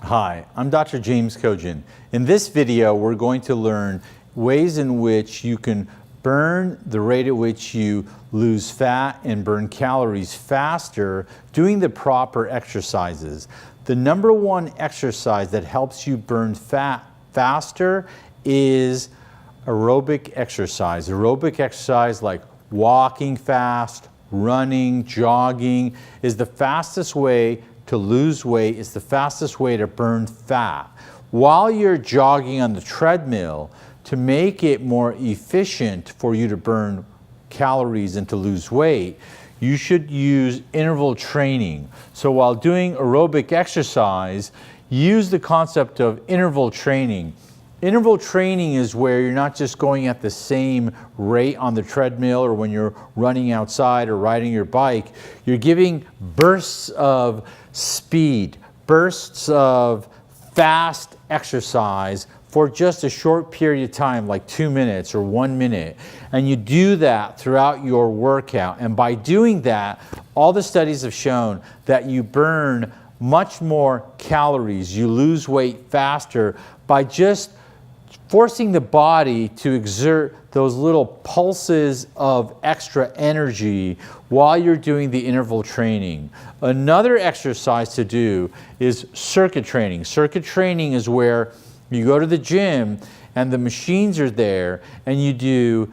Hi, I'm Dr. James Kojian. In this video, we're going to learn ways in which you can burn the rate at which you lose fat and burn calories faster doing the proper exercises. The number one exercise that helps you burn fat faster is aerobic exercise. Aerobic exercise like walking fast, running, jogging is the fastest way to lose weight. It's the fastest way to burn fat. While you're jogging on the treadmill, to make it more efficient for you to burn calories and to lose weight, you should use interval training. So while doing aerobic exercise, use the concept of interval training. Interval training is where you're not just going at the same rate on the treadmill or when you're running outside or riding your bike. You're giving bursts of speed, bursts of fast exercise for just a short period of time, like 2 minutes or 1 minute. And you do that throughout your workout. And by doing that, all the studies have shown that you burn much more calories. You lose weight faster by just forcing the body to exert those little pulses of extra energy while you're doing the interval training. Another exercise to do is circuit training. Circuit training is where you go to the gym and the machines are there and you do,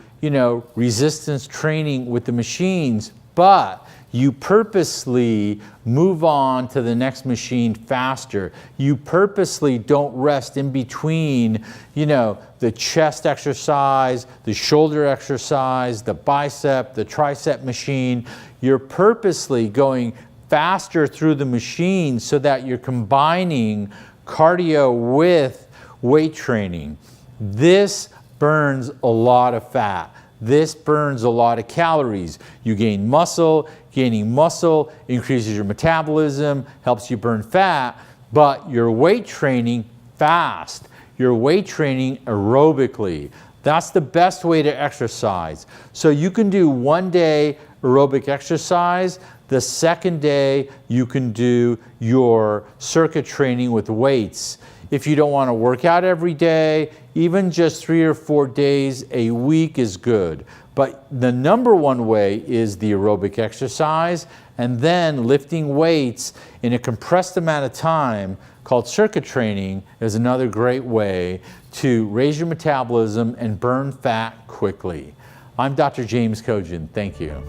resistance training with the machines, but you purposely move on to the next machine faster. You purposely don't rest in between, the chest exercise, the shoulder exercise, the bicep, the tricep machine. You're purposely going faster through the machine so that you're combining cardio with weight training. This burns a lot of fat. This burns a lot of calories. You gain muscle. Gaining muscle increases your metabolism, helps you burn fat, but you're weight training fast. You're weight training aerobically. That's the best way to exercise. So you can do 1 day aerobic exercise. The second day, you can do your circuit training with weights. If you don't want to work out every day, even just 3 or 4 days a week is good. But the number one way is the aerobic exercise, and then lifting weights in a compressed amount of time called circuit training is another great way to raise your metabolism and burn fat quickly. I'm Dr. James Kojian. Thank you.